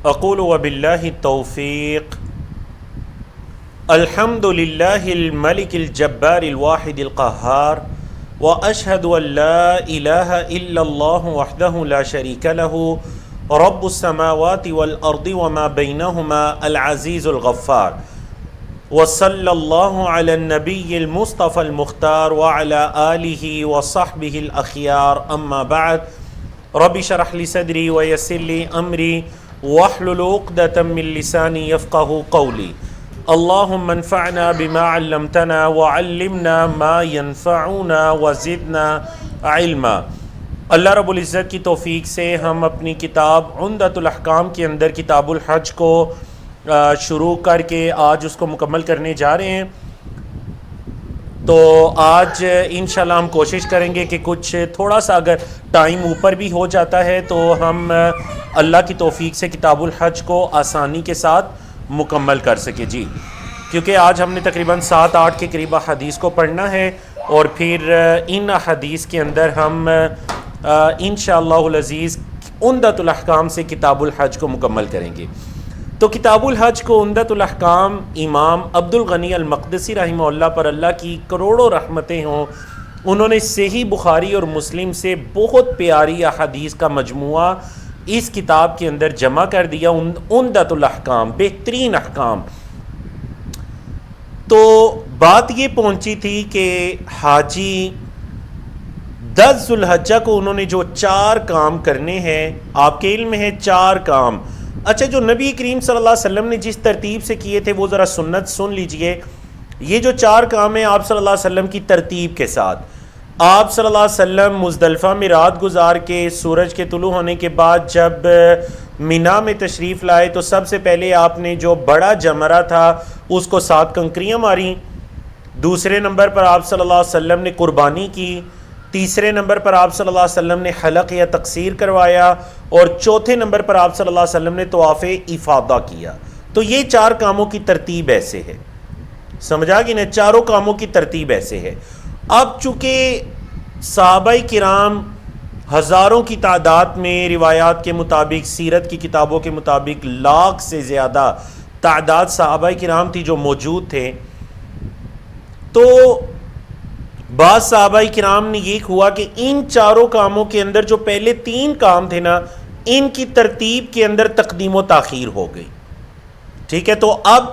اقول وباللہ التوفیق الحمد للہ الملک الجبار الواحد القہار واشہد ان لا الہ الا اللہ وحدہ لا شریک لہ رب السماوات والارض وما بینہما العزیز الغفار وصلی اللہ علی النبی المصطفى المختار وعلى آلہ وصحبہ الاخیار اما بعد رب اشرح لی صدری ویسر لی امری واحلل عقدۃ من لسانی یفقهوا قولی اللہم انفعنا بما علمتنا وعلمنا ما ينفعنا وزدنا علما۔ اللہ رب العزت کی توفیق سے ہم اپنی کتاب عمدۃ الاحکام کے اندر کتاب الحج کو شروع کر کے آج اس کو مکمل کرنے جا رہے ہیں۔ تو آج انشاءاللہ ہم کوشش کریں گے کہ کچھ تھوڑا سا اگر ٹائم اوپر بھی ہو جاتا ہے تو ہم اللہ کی توفیق سے کتاب الحج کو آسانی کے ساتھ مکمل کر سکے جی، کیونکہ آج ہم نے تقریباً 7-8 کے قریب حدیث کو پڑھنا ہے اور پھر ان حدیث کے اندر ہم انشاءاللہ العزیز عمدۃ الاحکام سے کتاب الحج کو مکمل کریں گے۔ تو کتاب الحج کو عمدۃ الاحکام امام عبد الغنی المقدسی رحمہ اللہ پر اللہ کی کروڑوں رحمتیں ہوں، انہوں نے صحیح بخاری اور مسلم سے بہت پیاری احادیث کا مجموعہ اس کتاب کے اندر جمع کر دیا، عمدۃ الاحکام، بہترین احکام۔ تو بات یہ پہنچی تھی کہ حاجی 10 ذو الحجہ کو انہوں نے جو 4 کام کرنے ہیں، آپ کے علم میں ہے 4 کام۔ اچھا، جو نبی کریم صلی اللہ علیہ وسلم نے جس ترتیب سے کیے تھے وہ ذرا سنت سن لیجئے۔ یہ جو 4 کام ہیں آپ صلی اللہ علیہ وسلم کی ترتیب کے ساتھ، آپ صلی اللہ علیہ وسلم مزدلفہ میں رات گزار کے سورج کے طلوع ہونے کے بعد جب مینا میں تشریف لائے تو سب سے پہلے آپ نے جو بڑا جمرہ تھا اس کو 7 کنکریاں ماری۔ دوسرے نمبر پر آپ صلی اللہ علیہ وسلم نے قربانی کی۔ تیسرے نمبر پر آپ صلی اللہ علیہ وسلم نے حلق یا تقصیر کروایا، اور چوتھے نمبر پر آپ صلی اللہ علیہ وسلم نے طواف افاضہ کیا۔ تو یہ 4 کاموں کی ترتیب ایسے ہے، سمجھا کہ نہیں؟ 4 کاموں کی ترتیب ایسے ہے۔ اب چونکہ صحابہ کرام ہزاروں کی تعداد میں، روایات کے مطابق، سیرت کی کتابوں کے مطابق لاکھ سے زیادہ تعداد صحابہ کرام تھی جو موجود تھے، تو بعض صحابہ کرام نے یہ ہوا کہ ان 4 کاموں کے اندر جو پہلے 3 کام تھے نا، ان کی ترتیب کے اندر تقدیم و تاخیر ہو گئی۔ ٹھیک ہے، تو اب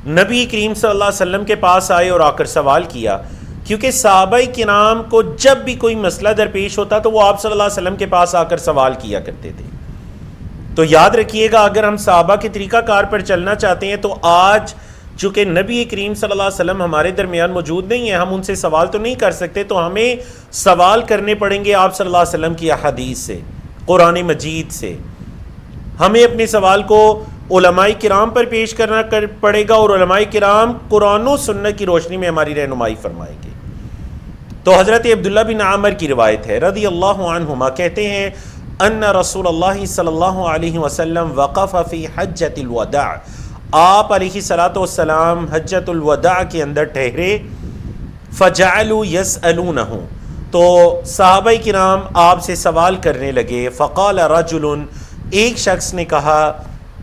نبی کریم صلی اللہ علیہ وسلم کے پاس آئے اور آ کر سوال کیا، کیونکہ صحابہ کرام کو جب بھی کوئی مسئلہ درپیش ہوتا تو وہ آپ صلی اللہ علیہ وسلم کے پاس آ کر سوال کیا کرتے تھے۔ تو یاد رکھیے گا، اگر ہم صحابہ کے طریقہ کار پر چلنا چاہتے ہیں تو آج چونکہ نبی کریم صلی اللہ علیہ وسلم ہمارے درمیان موجود نہیں ہیں، ہم ان سے سوال تو نہیں کر سکتے، تو ہمیں سوال کرنے پڑیں گے آپ صلی اللہ علیہ وسلم کی احادیث سے، قرآن مجید سے۔ ہمیں اپنے سوال کو علماء کرام پر پیش کرنا پڑے گا، اور علماء کرام قرآن و سنت کی روشنی میں ہماری رہنمائی فرمائیں گے۔ تو حضرت عبداللہ بن عامر کی روایت ہے رضی اللہ عنہما، کہتے ہیں ان رسول اللہ صلی اللہ علیہ وسلم وقف فی حجۃ الوداع، آپ علیہ الصلوۃ والسلام حجۃ الوداع کے اندر ٹھہرے، فجعلوا یسألونہ، تو صحابہ کرام آپ سے سوال کرنے لگے۔ فقال رجل، ایک شخص نے کہا،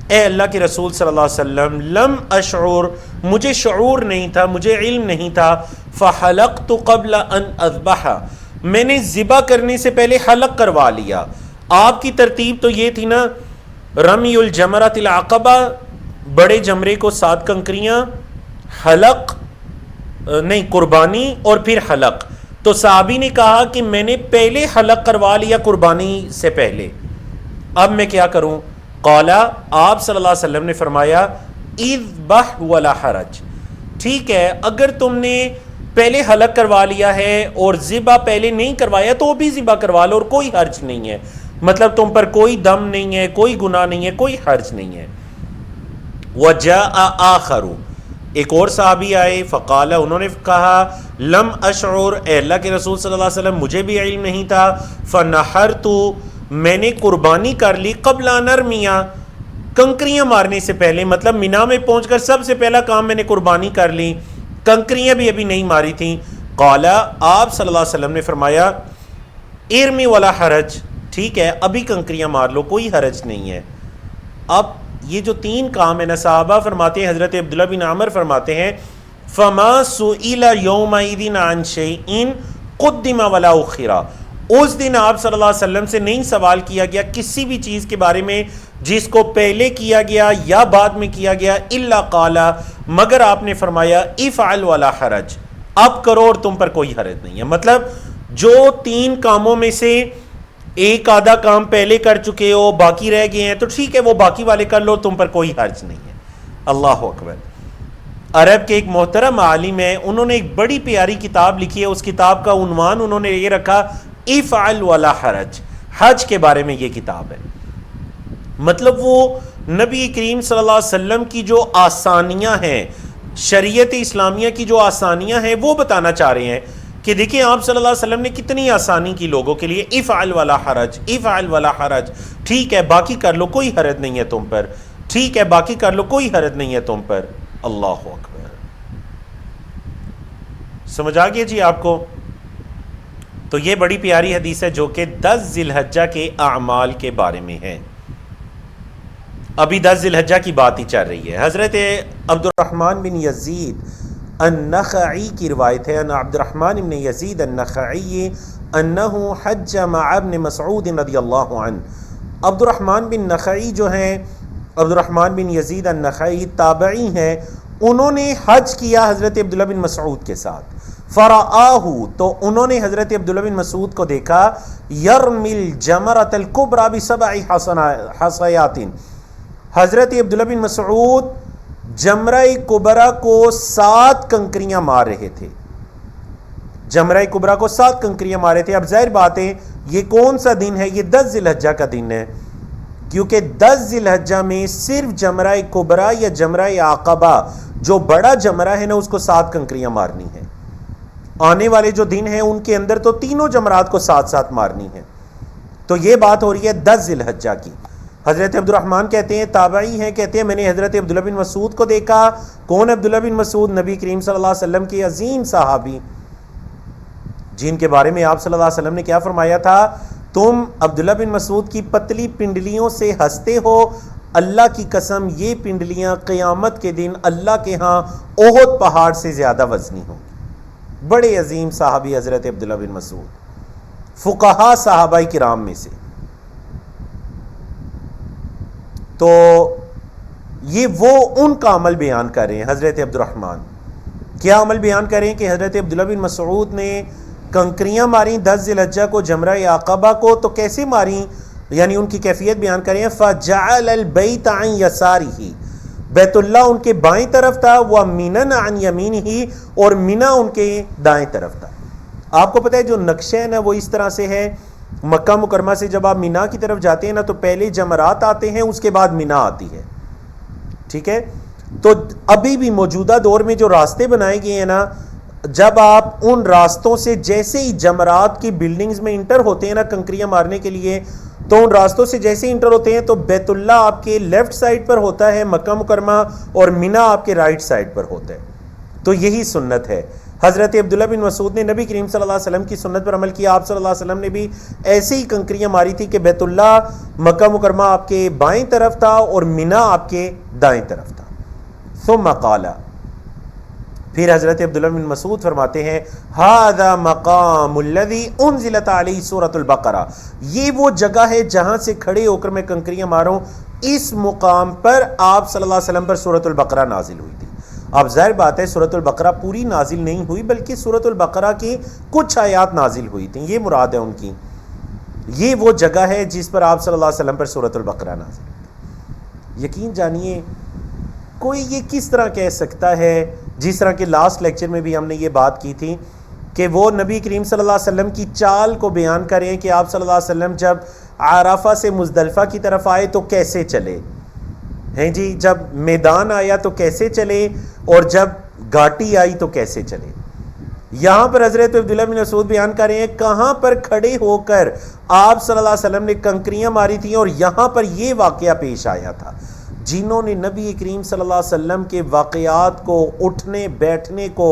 اے اللہ کے رسول صلی اللہ علیہ وسلم، لم اشعر، مجھے شعور نہیں تھا، مجھے علم نہیں تھا، فحلقت قبل ان اذبح، میں نے ذبح کرنے سے پہلے حلق کروا لیا۔ آپ کی ترتیب تو یہ تھی نا، رمی الجمرۃ العقبہ، بڑے جمرے کو 7 کنکریاں، حلق نہیں قربانی، اور پھر حلق۔ تو صحابی نے کہا کہ میں نے پہلے حلق کروا لیا قربانی سے پہلے، اب میں کیا کروں؟ قال، آپ صلی اللہ علیہ وسلم نے فرمایا، اذبح ولا حرج، ٹھیک ہے، اگر تم نے پہلے حلق کروا لیا ہے اور ذبح پہلے نہیں کروایا تو وہ بھی ذبح کروا لو، اور کوئی حرج نہیں ہے، مطلب تم پر کوئی دم نہیں ہے، کوئی گناہ نہیں ہے، کوئی حرج نہیں ہے۔ وجاء آخر، ایک اور صحابی آئے، فقال، انہوں نے کہا، لم اشعر، اے اللہ کے رسول صلی اللہ علیہ وسلم، مجھے بھی علم نہیں تھا، فنحرت، میں نے قربانی کر لی، قبل ان ارمیہ، کنکریاں مارنے سے پہلے، مطلب مینا میں پہنچ کر سب سے پہلا کام میں نے قربانی کر لی، کنکریاں بھی ابھی نہیں ماری تھیں۔ قال، آپ صلی اللہ علیہ وسلم نے فرمایا، ارمی ولا حرج، ٹھیک ہے ابھی کنکریاں مار لو، کوئی حرج نہیں ہے۔ اب یہ جو 3 کام ہیں نا، صحابہ فرماتے ہیں، حضرت عبداللہ بن عمر فرماتے ہیں فَمَا سُئِلَ يَوْمَئِذٍ عَنْ شَيْءٍ قُدِّمَ وَلَا أُخِّرَ، اس دن آپ صلی اللہ علیہ وسلم سے نہیں سوال کیا گیا کسی بھی چیز کے بارے میں جس کو پہلے کیا گیا یا بعد میں کیا گیا، الا قال، مگر آپ نے فرمایا افعل ولا حرج، اب کرو اور تم پر کوئی حرج نہیں ہے۔ مطلب جو 3 کاموں میں سے ایک آدھا کام پہلے کر چکے ہو، باقی رہ گئے ہیں، تو ٹھیک ہے وہ باقی والے کر لو، تم پر کوئی حرج نہیں ہے۔ اللہ اکبر۔ عرب کے ایک محترم عالم ہیں، انہوں نے ایک بڑی پیاری کتاب لکھی ہے، اس کتاب کا عنوان انہوں نے یہ رکھا افعل ولا حرج، حج کے بارے میں یہ کتاب ہے۔ مطلب وہ نبی کریم صلی اللہ علیہ وسلم کی جو آسانیاں ہیں، شریعت اسلامیہ کی جو آسانیاں ہیں وہ بتانا چاہ رہے ہیں کہ دیکھیں آپ صلی اللہ علیہ وسلم نے کتنی آسانی کی لوگوں کے لیے، افعل ولا حرج، افعل ولا حرج، ٹھیک ہے باقی کر لو کوئی حرج نہیں ہے تم پر، ٹھیک ہے باقی کر لو کوئی حرج نہیں ہے تم پر۔ اللہ اکبر۔ سمجھ آ گیا جی آپ کو؟ تو یہ بڑی پیاری حدیث ہے جو کہ 10 ذی الحجہ کے اعمال کے بارے میں ہے۔ ابھی 10 ذی الحجہ کی بات ہی چل رہی ہے۔ حضرت عبد الرحمن بن یزید النخعی کی روایت ہے، ان عبد الرحمن بن یزید النخعی انہ حج مع ابن مسعود رضی اللہ عنہ۔ عبد الرحمن بن نخعی جو ہیں، عبد الرحمن بن یزید النخعی تابعی ہیں، انہوں نے حج کیا حضرت عبداللہ بن مسعود کے ساتھ۔ فرآہ، تو انہوں نے حضرت عبداللہ بن مسعود کو دیکھا، یرمی الجمرۃ الکبریٰ بسبع حصیات، حضرت عبداللہ بن مسعود جمرہ کبریٰ کو 7 کنکریاں مار رہے تھے، جمرہ کبریٰ کو 7 کنکریاں مار رہے تھے۔ اب ظاہر بات ہے یہ کون سا دن ہے؟ یہ 10 ذی الحجہ کا دن ہے، کیونکہ 10 ذی الحجہ میں صرف جمرہ کبریٰ یا جمرہ عقبہ جو بڑا جمرہ ہے نا اس کو 7 کنکریاں مارنی ہے۔ آنے والے جو دن ہیں ان کے اندر تو تینوں جمرات کو ساتھ ساتھ مارنی ہے۔ تو یہ بات ہو رہی ہے 10 ذی الحجہ کی۔ حضرت عبد الرحمن کہتے ہیں، تابعی ہیں، کہتے ہیں میں نے حضرت عبداللہ بن مسعود کو دیکھا۔ کون عبداللہ بن مسعود؟ نبی کریم صلی اللہ علیہ وسلم کے عظیم صحابی، جن کے بارے میں آپ صلی اللہ علیہ وسلم نے کیا فرمایا تھا؟ تم عبداللہ بن مسعود کی پتلی پنڈلیوں سے ہنستے ہو، اللہ کی قسم یہ پنڈلیاں قیامت کے دن اللہ کے ہاں احد پہاڑ سے زیادہ وزنی ہوں۔ بڑے عظیم صحابی حضرت عبداللہ بن مسعود، فقہا صحابہ کرام میں سے۔ تو یہ وہ ان کا عمل بیان کر رہے ہیں حضرت عبد الرحمن۔ کیا عمل بیان کر رہے ہیں کہ حضرت عبداللہ بن مسعود نے کنکریاں ماریں 10 ذی الحجہ کو جمرہ عقبہ کو، تو کیسے ماریں؟ یعنی ان کی کیفیت بیان کریں۔ فجعل البیت عن یسارہ، بیت اللہ ان کے بائیں طرف تھا، ومنن عن یمینہ، اور مینا ان کے دائیں طرف تھا۔ آپ کو پتہ ہے جو نقشہ ہے نا وہ اس طرح سے ہے، مکہ مکرمہ سے جب آپ مینا کی طرف جاتے ہیں نا تو پہلے جمرات آتے ہیں، اس کے بعد مینا آتی ہے، ٹھیک ہے؟ تو ابھی بھی موجودہ دور میں جو راستے بنائے گئے ہیں نا، جب آپ ان راستوں سے جیسے ہی جمرات کی بلڈنگز میں انٹر ہوتے ہیں نا کنکریاں مارنے کے لیے، تو ان راستوں سے جیسے ہی انٹر ہوتے ہیں تو بیت اللہ آپ کے لیفٹ سائڈ پر ہوتا ہے مکہ مکرمہ، اور مینا آپ کے رائٹ سائڈ پر ہوتا ہے۔ تو یہی سنت ہے۔ حضرت عبداللہ بن مسعود نے نبی کریم صلی اللہ علیہ وسلم کی سنت پر عمل کیا۔ آپ صلی اللہ علیہ وسلم نے بھی ایسے ہی کنکریاں ماری تھی کہ بیت اللہ مکہ مکرمہ آپ کے بائیں طرف تھا اور مینا آپ کے دائیں طرف تھا۔ ثم قال، پھر حضرت عبداللہ بن مسعود فرماتے ہیں، ھذا مقام الذی انزلت علیہ سورۃ البقرہ، یہ وہ جگہ ہے جہاں سے کھڑے ہو کر میں کنکریاں ماروں، اس مقام پر آپ صلی اللہ علیہ وسلم پر سورۃ البقرہ نازل ہوئی تھی۔ اب ظاہر بات ہے سورۃ البقرہ پوری نازل نہیں ہوئی، بلکہ سورۃ البقرہ کی کچھ آیات نازل ہوئی تھیں، یہ مراد ہے ان کی۔ یہ وہ جگہ ہے جس پر آپ صلی اللہ علیہ وسلم پر سورۃ البقرہ نازل ہوئی تھی۔ یقین جانیے کوئی یہ کس طرح کہہ سکتا ہے، جس طرح کہ لاسٹ لیکچر میں بھی ہم نے یہ بات کی تھی کہ وہ نبی کریم صلی اللہ علیہ وسلم کی چال کو بیان کریں کہ آپ صلی اللہ علیہ وسلم جب عرفہ سے مزدلفہ کی طرف آئے تو کیسے چلے ہیں جی، جب میدان آیا تو کیسے چلے، اور جب گھاٹی آئی تو کیسے چلے۔ یہاں پر حضرت عبداللہ بن مسعود بیان کر رہے ہیں کہاں پر کھڑے ہو کر آپ صلی اللہ علیہ وسلم نے کنکریاں ماری تھیں، اور یہاں پر یہ واقعہ پیش آیا تھا۔ جنہوں نے نبی کریم صلی اللہ علیہ وسلم کے واقعات کو، اٹھنے بیٹھنے کو،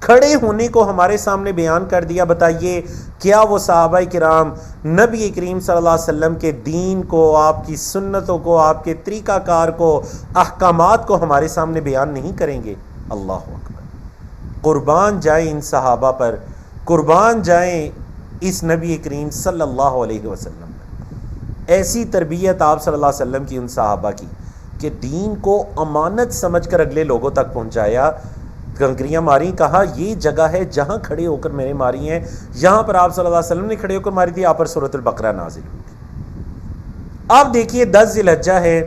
کھڑے ہونے کو ہمارے سامنے بیان کر دیا. بتائیے کیا وہ صحابہ کرام نبی کریم صلی اللہ علیہ وسلم کے دین کو، آپ کی سنتوں کو، آپ کے طریقہ کار کو، احکامات کو ہمارے سامنے بیان نہیں کریں گے؟ اللہ اکبر. قربان جائیں ان صحابہ پر، قربان جائیں اس نبی کریم صلی اللہ علیہ وسلم پر. ایسی تربیت آپ صلی اللہ علیہ وسلم کی ان صحابہ کی کہ دین کو امانت سمجھ کر اگلے لوگوں تک پہنچایا. کنکریاں ماری، کہا یہ جگہ ہے جہاں کھڑے ہو کر میں نے ماری ہیں. یہاں پر آپ صلی اللہ علیہ وسلم نے کھڑے ہو کر ماری تھی، آپ پر سورۃ البقرہ نازل ہوئی تھی. آپ دیکھیے 10 ذی الحجہ ہے،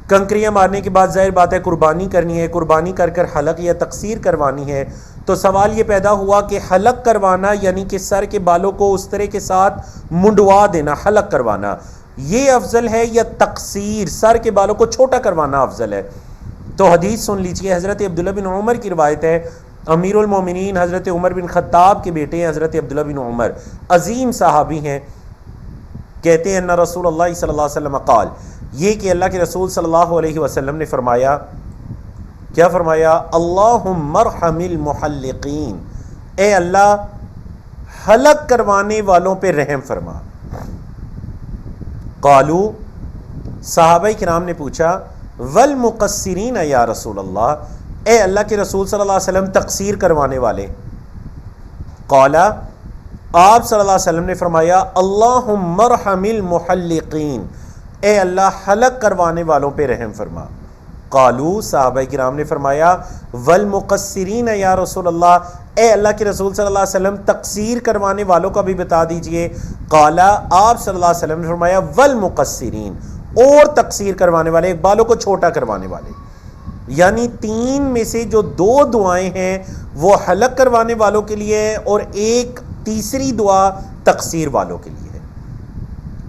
کنکریاں مارنے کے بعد ظاہر بات ہے قربانی کرنی ہے، قربانی کر کر حلق یا تقصیر کروانی ہے. تو سوال یہ پیدا ہوا کہ حلق کروانا یعنی کہ سر کے بالوں کو اس طرح کے ساتھ منڈوا دینا، حلق کروانا یہ افضل ہے یا تقصیر سر کے بالوں کو چھوٹا کروانا افضل ہے؟ تو حدیث سن لیجئے، حضرت عبداللہ بن عمر کی روایت ہے. امیر المومنین حضرت عمر بن خطاب کے بیٹے ہیں حضرت عبداللہ بن عمر، عظیم صحابی ہیں. کہتے ہیں ان رسول اللہ صلی اللہ علیہ وسلم قال، یہ کہ اللہ کے رسول صلی اللہ علیہ وسلم نے فرمایا، کیا فرمایا؟ اللہم ارحم المحلقین، اے اللہ حلق کروانے والوں پہ رحم فرما. قالو، صحابہ کرام نے پوچھا، والمقصرین یا رسول اللہ، اے اللہ کے رسول صلی اللہ علیہ وسلم تقصیر کروانے والے؟ قال، آپ صلی اللہ علیہ وسلم نے فرمایا، اللہم ارحم المحلقین، اے اللہ حلق کروانے والوں پہ رحم فرما. قالو، صحابہ کرام نے فرمایا، والمقصرین یا رسول اللہ، اے اللہ کے رسول صلی اللہ علیہ وسلم تقصیر کروانے والوں کا بھی بتا دیجئے. قال، آپ صلی اللہ علیہ وسلم نے فرمایا، والمقصرین، اور تقصیر کروانے والے، بالوں کو چھوٹا کروانے والے. یعنی 3 میں سے جو 2 دعائیں ہیں وہ حلق کروانے والوں کے لیے ہے، اور ایک تیسری دعا تقصیر والوں کے لیے ہے.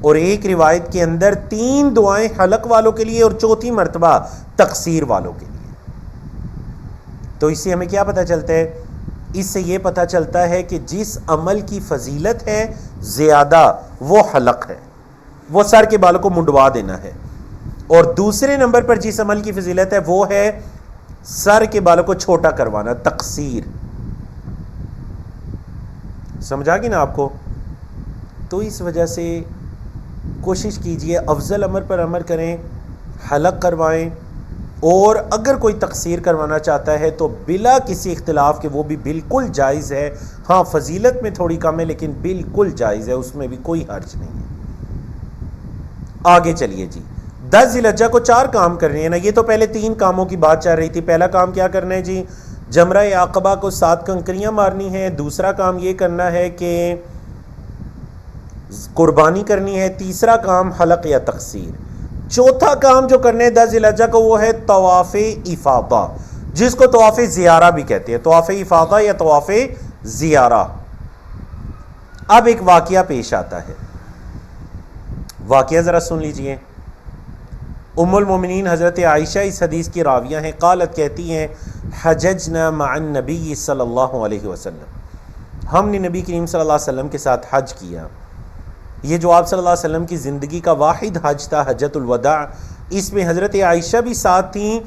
اور ایک روایت کے اندر 3 دعائیں حلق والوں کے لیے اور 4تھی مرتبہ تقصیر والوں کے لیے. تو اس سے ہمیں کیا پتہ چلتا ہے؟ اس سے یہ پتہ چلتا ہے کہ جس عمل کی فضیلت ہے زیادہ وہ حلق ہے، وہ سر کے بالوں کو منڈوا دینا ہے. اور دوسرے نمبر پر جس عمل کی فضیلت ہے وہ ہے سر کے بالوں کو چھوٹا کروانا، تقصیر. سمجھا گی نا آپ کو؟ تو اس وجہ سے کوشش کیجئے افضل امر پر عمل کریں، حلق کروائیں. اور اگر کوئی تقصیر کروانا چاہتا ہے تو بلا کسی اختلاف کے وہ بھی بالکل جائز ہے. ہاں فضیلت میں تھوڑی کم ہے لیکن بالکل جائز ہے، اس میں بھی کوئی حرج نہیں ہے. آگے چلیے جی. 10 ذی الحجہ کو 4 کام کرنے ہیں نا. یہ تو پہلے 3 کاموں کی بات چل رہی تھی. پہلا کام کیا کرنا ہے جی؟ جمرہ عقبہ کو 7 کنکریاں مارنی ہیں. دوسرا کام یہ کرنا ہے کہ قربانی کرنی ہے. تیسرا کام حلق یا تقصیر. چوتھا کام جو کرنے 10 ذی الحجہ کو وہ ہے طواف افاضہ، جس کو طواف زیارہ بھی کہتے ہیں. طواف افاضہ یا طواف زیارہ. اب ایک واقعہ پیش آتا ہے، واقعہ ذرا سن لیجئے. ام المومنین حضرت عائشہ اس حدیث کی راویہ ہیں. قالت، کہتی ہیں، حججنا مع النبی صلی اللہ علیہ وسلم، ہم نے نبی کریم صلی اللہ علیہ وسلم کے ساتھ حج کیا. یہ جو آپ صلی اللہ علیہ وسلم کی زندگی کا واحد حج تھا، حجۃ الوداع، اس میں حضرت عائشہ بھی ساتھ تھیں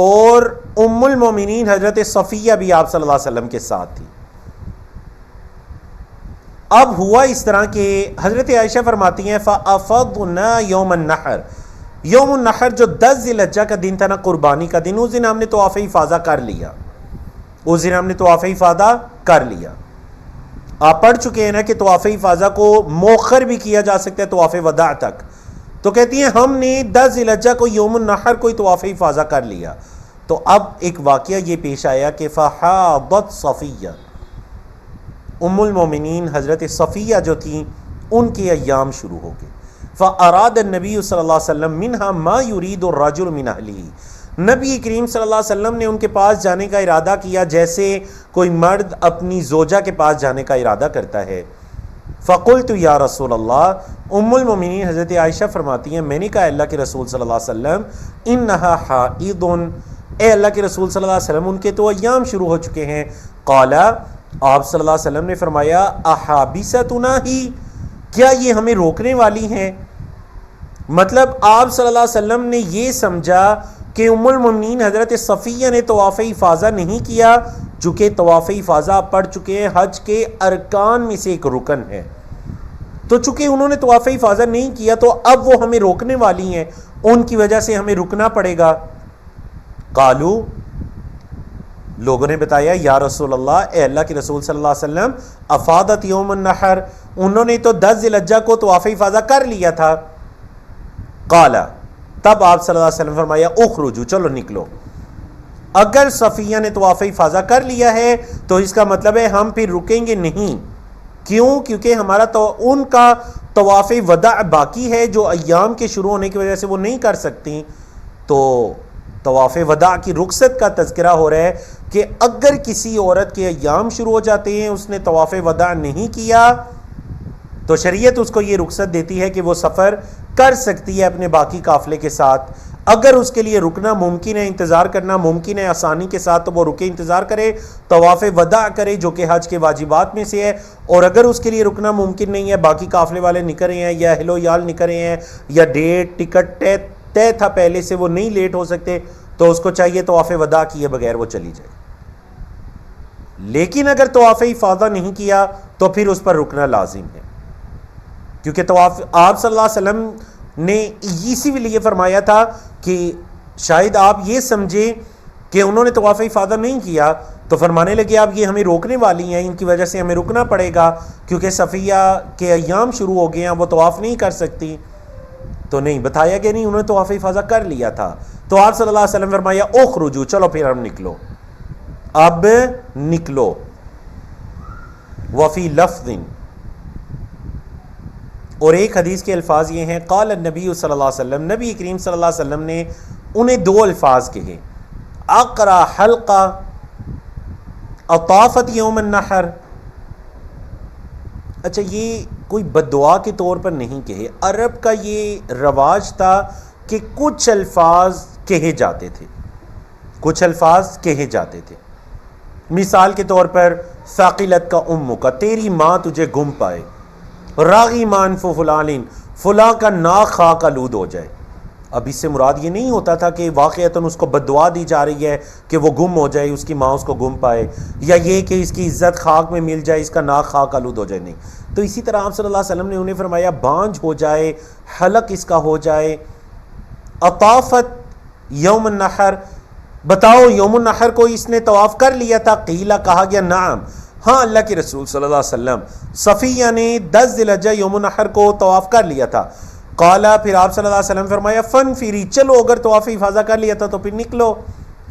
اور ام المومنین حضرت صفیہ بھی آپ صلی اللہ علیہ وسلم کے ساتھ تھی. اب ہوا اس طرح کہ حضرت عائشہ فرماتی ہیں فَأَفَضْنَا يَوْمَ النَّحْرِ، یوم النحر جو 10 ذی الحجہ کا دن تھا نا، قربانی کا دن، اس دن ہم نے طواف افاضہ کر لیا. اس دن ہم نے طواف افاضہ کر لیا. آپ پڑھ چکے ہیں نا کہ طواف افاضہ کو مؤخر بھی کیا جا سکتا ہے طواف وداع تک. تو کہتی ہیں ہم نے 10 ذی الحجہ کو یوم النحر کو طواف افاضہ کر لیا. تو اب ایک واقعہ یہ پیش آیا کہ فحاضت صفیہ، ام المومنین حضرت صفیہ جو تھیں ان کے ایام شروع ہو گئے. فاراد النبی صلی اللہ علیہ وسلم منہا ما یرید الرجل من اہلہ، نبی کریم صلی اللہ علیہ وسلم نے ان کے پاس جانے کا ارادہ کیا جیسے کوئی مرد اپنی زوجہ کے پاس جانے کا ارادہ کرتا ہے. فقلت یا رسول اللہ، ام المومنین حضرت عائشہ فرماتی ہیں میں نے کہا اللہ کے رسول صلی اللہ علیہ وسلم، انہا حائض، اے اللہ کے رسول صلی اللہ علیہ وسلم ان کے تو ایام شروع ہو چکے ہیں. قال، آپ صلی اللہ علیہ وسلم نے فرمایا احابستنا ہی، کیا یہ ہمیں روکنے والی ہیں؟ مطلب آپ صلی اللہ علیہ وسلم نے یہ سمجھا کہ ام المومنین حضرت صفیہ نے طواف افاضہ نہیں کیا چونکہ طواف افاضہ آپ پڑھ چکے ہیں حج کے ارکان میں سے ایک رکن ہے، تو چونکہ انہوں نے طواف افاضہ نہیں کیا تو اب وہ ہمیں روکنے والی ہیں، ان کی وجہ سے ہمیں رکنا پڑے گا۔ قالو، لوگوں نے بتایا یا رسول اللہ، اے اللہ کے رسول صلی اللہ علیہ وسلم، افادت یوم النحر، انہوں نے تو 10 ذی الحجہ کو طواف افاضہ کر لیا تھا۔ قال، تب آپ صلی اللہ علیہ وسلم فرمایا اخرجو، چلو نکلو۔ اگر صفیہ نے طواف افاضہ کر لیا ہے تو اس کا مطلب ہے ہم پھر رکیں گے نہیں۔ کیوں؟ کیونکہ ہمارا تو ان کا طواف وداع باقی ہے جو ایام کے شروع ہونے کی وجہ سے وہ نہیں کر سکتی، تو طواف وداع کی رخصت کا تذکرہ ہو رہا ہے کہ اگر کسی عورت کے ایام شروع ہو جاتے ہیں، اس نے طواف وداع نہیں کیا، تو شریعت اس کو یہ رخصت دیتی ہے کہ وہ سفر کر سکتی ہے اپنے باقی قافلے کے ساتھ۔ اگر اس کے لیے رکنا ممکن ہے، انتظار کرنا ممکن ہے آسانی کے ساتھ، تو وہ رکے، انتظار کرے، طواف وداع کرے جو کہ حج کے واجبات میں سے ہے۔ اور اگر اس کے لیے رکنا ممکن نہیں ہے، باقی قافلے والے نکل رہے ہیں یا اہل و یال نکل رہے ہیں یا ڈیٹ ٹکٹ طے تھا پہلے سے، وہ نہیں لیٹ ہو سکتے، تو اس کو چاہیے طواف وداع کیے بغیر وہ چلی جائے۔ لیکن اگر طواف افاضہ نہیں کیا تو پھر اس پر رکنا لازم ہے، کیونکہ طواف آپ صلی اللہ علیہ وسلم نے اسی لیے فرمایا تھا کہ شاید آپ یہ سمجھیں کہ انہوں نے طواف افاضہ نہیں کیا تو فرمانے لگے آپ یہ ہمیں روکنے والی ہیں، ان کی وجہ سے ہمیں رکنا پڑے گا کیونکہ صفیہ کے ایام شروع ہو گئے ہیں، وہ طواف نہیں کر سکتی۔ تو نہیں بتایا کہ نہیں، انہوں نے طواف افاضہ کر لیا تھا۔ تو آپ صلی اللہ علیہ وسلم فرمایا اخرجو، چلو پھر ہم نکلو، اب نکلو۔ وفی لفظ، اور ایک حدیث کے الفاظ یہ ہیں، قال النبی صلی اللہ علیہ وسلم، نبی کریم صلی اللہ علیہ وسلم نے انہیں دو الفاظ کہے، اقرا حلقہ اطافت یوم النحر۔ اچھا، یہ کوئی بددعا کے طور پر نہیں کہے، عرب کا یہ رواج تھا کہ کچھ الفاظ کہے جاتے تھے، کچھ الفاظ کہے جاتے تھے۔ مثال کے طور پر ثاقلت کا امک، تیری ماں تجھے گم پائے، راغیمان فلان، فلاں کا ناک خاک آلود ہو جائے۔ اب اس سے مراد یہ نہیں ہوتا تھا کہ واقعتاً اس کو بددعا دی جا رہی ہے کہ وہ گم ہو جائے، اس کی ماں اس کو گم پائے، یا یہ کہ اس کی عزت خاک میں مل جائے، اس کا ناک خاک آلود ہو جائے، نہیں۔ تو اسی طرح آپ صلی اللہ علیہ وسلم نے انہیں فرمایا بانجھ ہو جائے، حلق اس کا ہو جائے۔ اطافت یوم النحر، بتاؤ یوم النحر کو اس نے طواف کر لیا تھا؟ قیلا، کہا گیا نعم، ہاں اللہ کے رسول صلی اللہ علیہ وسلم، صفیہ نے 10 ذی الحجہ یوم النحر کو طواف کر لیا تھا۔ قالا، پھر آپ صلی اللہ علیہ وسلم فرمایا فن فری، چلو اگر طواف افاضہ کر لیا تھا تو پھر نکلو۔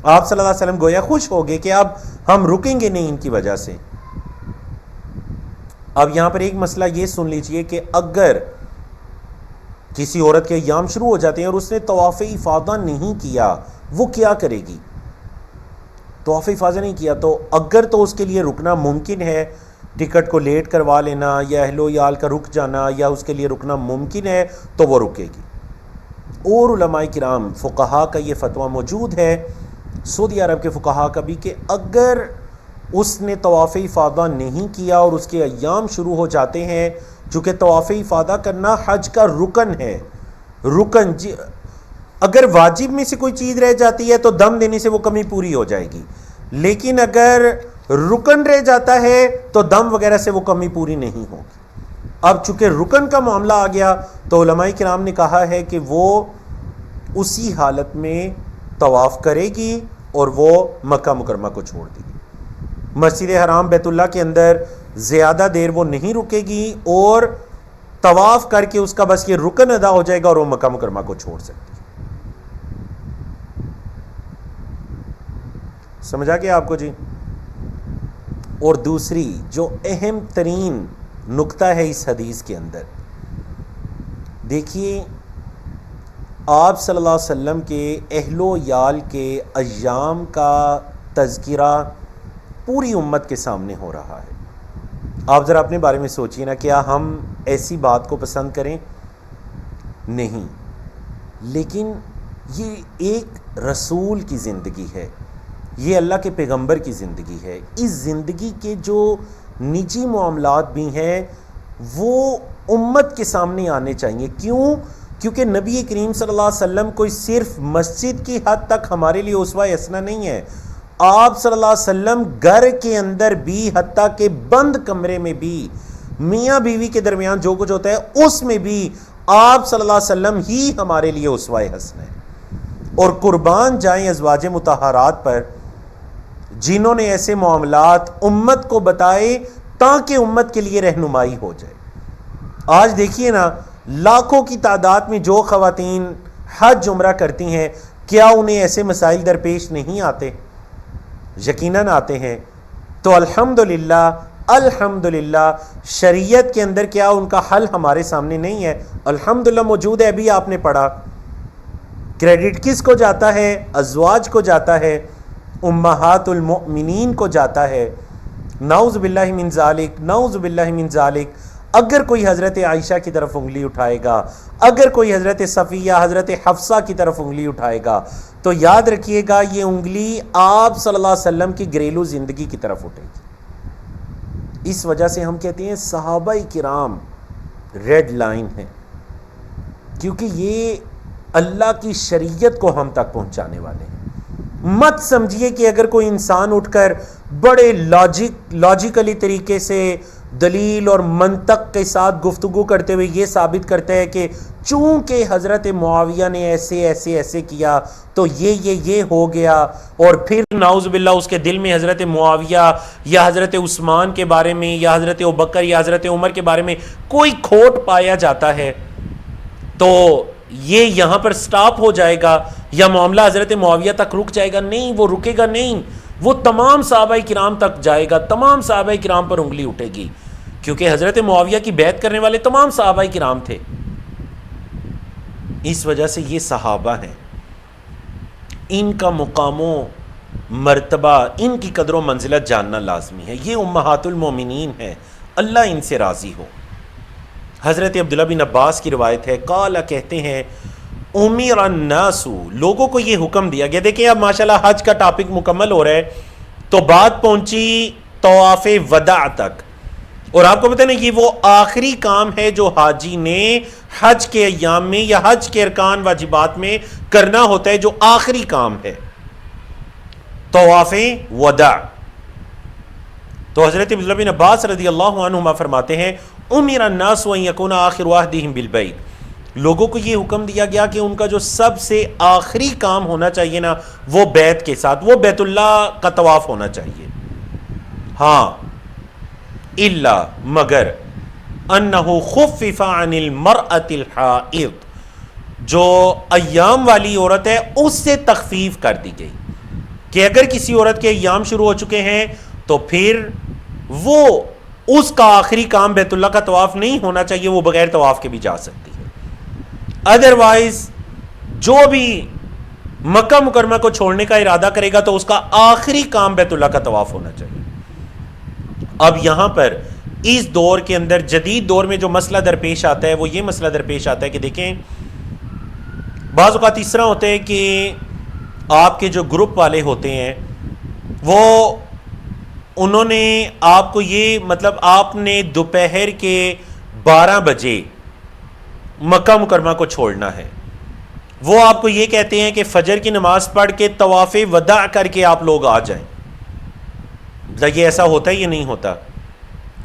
آپ صلی اللہ علیہ وسلم گویا خوش ہو گئے کہ اب ہم رکیں گے نہیں ان کی وجہ سے۔ اب یہاں پر ایک مسئلہ یہ سن لیجئے کہ اگر کسی عورت کے ایام شروع ہو جاتے ہیں اور اس نے طواف افاضہ نہیں کیا، وہ کیا کرے گی؟ طواف افاضہ نہیں کیا تو اگر تو اس کے لیے رکنا ممکن ہے، ٹکٹ کو لیٹ کروا لینا یا اہل و یال کا رک جانا، یا اس کے لیے رکنا ممکن ہے تو وہ رکے گی۔ اور علماء کرام فقہا کا یہ فتویٰ موجود ہے، سعودی عرب کے فقہا کا بھی، کہ اگر اس نے طواف افاضہ نہیں کیا اور اس کے ایام شروع ہو جاتے ہیں، چونکہ طواف افاضہ کرنا حج کا رکن ہے، رکن اگر واجب میں سے کوئی چیز رہ جاتی ہے تو دم دینے سے وہ کمی پوری ہو جائے گی، لیکن اگر رکن رہ جاتا ہے تو دم وغیرہ سے وہ کمی پوری نہیں ہوگی۔ اب چونکہ رکن کا معاملہ آ گیا تو علماء کرام نے کہا ہے کہ وہ اسی حالت میں طواف کرے گی اور وہ مکہ مکرمہ کو چھوڑ دے گی۔ مسجد حرام بیت اللہ کے اندر زیادہ دیر وہ نہیں رکے گی اور طواف کر کے اس کا بس یہ رکن ادا ہو جائے گا اور وہ مکہ مکرمہ کو چھوڑ سکتی ہے۔ سمجھا کہ آپ کو جی؟ اور دوسری جو اہم ترین نقطہ ہے اس حدیث کے اندر، دیکھیے آپ صلی اللہ علیہ وسلم کے اہل و یال کے ایام کا تذکرہ پوری امت کے سامنے ہو رہا ہے۔ آپ ذرا اپنے بارے میں سوچئے نا، کیا ہم ایسی بات کو پسند کریں؟ نہیں، لیکن یہ ایک رسول کی زندگی ہے، یہ اللہ کے پیغمبر کی زندگی ہے۔ اس زندگی کے جو نجی معاملات بھی ہیں وہ امت کے سامنے آنے چاہیے۔ کیوں؟ کیونکہ نبی کریم صلی اللہ علیہ وسلم کوئی صرف مسجد کی حد تک ہمارے لیے اسوہ حسنہ نہیں ہے، آپ صلی اللہ علیہ وسلم گھر کے اندر بھی، حتیٰ کہ بند کمرے میں بھی، میاں بیوی کے درمیان جو کچھ ہوتا ہے اس میں بھی آپ صلی اللہ علیہ وسلم ہی ہمارے لیے اسوہ حسنہ ہے. اور قربان جائیں ازواج مطہرات پر جنہوں نے ایسے معاملات امت کو بتائے تاکہ امت کے لیے رہنمائی ہو جائے. آج دیکھیے نا، لاکھوں کی تعداد میں جو خواتین حج عمرہ کرتی ہیں، کیا انہیں ایسے مسائل درپیش نہیں آتے؟ یقیناً آتے ہیں. تو الحمدللہ الحمدللہ شریعت کے اندر کیا ان کا حل ہمارے سامنے نہیں ہے؟ الحمدللہ موجود ہے. ابھی آپ نے پڑھا. کریڈٹ کس کو جاتا ہے؟ ازواج کو جاتا ہے، امہات المؤمنین کو جاتا ہے. نعوذ باللہ من ذالک، نعوذ باللہ من ذالک. اگر کوئی حضرت عائشہ کی طرف انگلی اٹھائے گا، اگر کوئی حضرت صفیہ، حضرت حفصہ کی طرف انگلی اٹھائے گا، تو یاد رکھیے گا یہ انگلی آپ صلی اللہ علیہ وسلم کی گھریلو زندگی کی طرف اٹھے گی. اس وجہ سے ہم کہتے ہیں صحابہ کرام ریڈ لائن ہیں، کیونکہ یہ اللہ کی شریعت کو ہم تک پہنچانے والے ہیں. مت سمجھیے کہ اگر کوئی انسان اٹھ کر بڑے لاجیکلی طریقے سے دلیل اور منطق کے ساتھ گفتگو کرتے ہوئے یہ ثابت کرتا ہے کہ چونکہ حضرت معاویہ نے ایسے کیا تو یہ ہو گیا، اور پھر نعوذ باللہ اس کے دل میں حضرت معاویہ یا حضرت عثمان کے بارے میں یا حضرت ابوبکر یا حضرت عمر کے بارے میں کوئی کھوٹ پایا جاتا ہے، تو یہ یہاں پر سٹاپ ہو جائے گا یا معاملہ حضرت معاویہ تک رک جائے گا؟ نہیں، وہ رکے گا نہیں. وہ تمام صحابہ کرام تک جائے گا، تمام صحابہ کرام پر انگلی اٹھے گی، کیونکہ حضرت معاویہ کی بیعت کرنے والے تمام صحابہ کرام تھے. اس وجہ سے یہ صحابہ ہیں، ان کا مقام و مرتبہ، ان کی قدر و منزلت جاننا لازمی ہے. یہ امہات المومنین ہیں، اللہ ان سے راضی ہو. حضرت عبداللہ بن عباس کی روایت ہے، قال کہتے ہیں امیر الناس، لوگوں کو یہ حکم دیا گیا. دیکھیں اب ماشاءاللہ حج کا ٹاپک مکمل ہو رہا ہے تو بات پہنچی طواف وداع تک. اور آپ کو پتہ ہے نا یہ وہ آخری کام ہے جو حاجی نے حج کے ایام میں یا حج کے ارکان واجبات میں کرنا ہوتا ہے، جو آخری کام ہے طواف وداع. تو حضرت عبداللہ بن عباس رضی اللہ عنہما فرماتے ہیں امیر الناس ان یکون آخر عہدہم بالبیت، لوگوں کو یہ حکم دیا گیا کہ ان کا جو سب سے آخری کام ہونا چاہیے نا وہ بیت کے ساتھ، وہ بیت اللہ کا طواف ہونا چاہیے. ہاں الا مگر انہ خفف عن المرأة الحائض، جو ایام والی عورت ہے اس سے تخفیف کر دی گئی کہ اگر کسی عورت کے ایام شروع ہو چکے ہیں تو پھر وہ اس کا آخری کام بیت اللہ کا طواف نہیں ہونا چاہیے، وہ بغیر طواف کے بھی جا سکتی ہے. ادروائز جو بھی مکہ مکرمہ کو چھوڑنے کا ارادہ کرے گا تو اس کا آخری کام بیت اللہ کا طواف ہونا چاہیے. اب یہاں پر اس دور کے اندر، جدید دور میں جو مسئلہ درپیش آتا ہے وہ یہ مسئلہ درپیش آتا ہے کہ دیکھیں بعض اوقات اس طرح ہوتے ہیں کہ آپ کے جو گروپ والے ہوتے ہیں وہ انہوں نے آپ کو یہ مطلب آپ نے دوپہر کے 12 بجے مکہ مکرمہ کو چھوڑنا ہے، وہ آپ کو یہ کہتے ہیں کہ فجر کی نماز پڑھ کے طواف وداع کر کے آپ لوگ آ جائیں. یہ ایسا ہوتا ہے یا نہیں ہوتا؟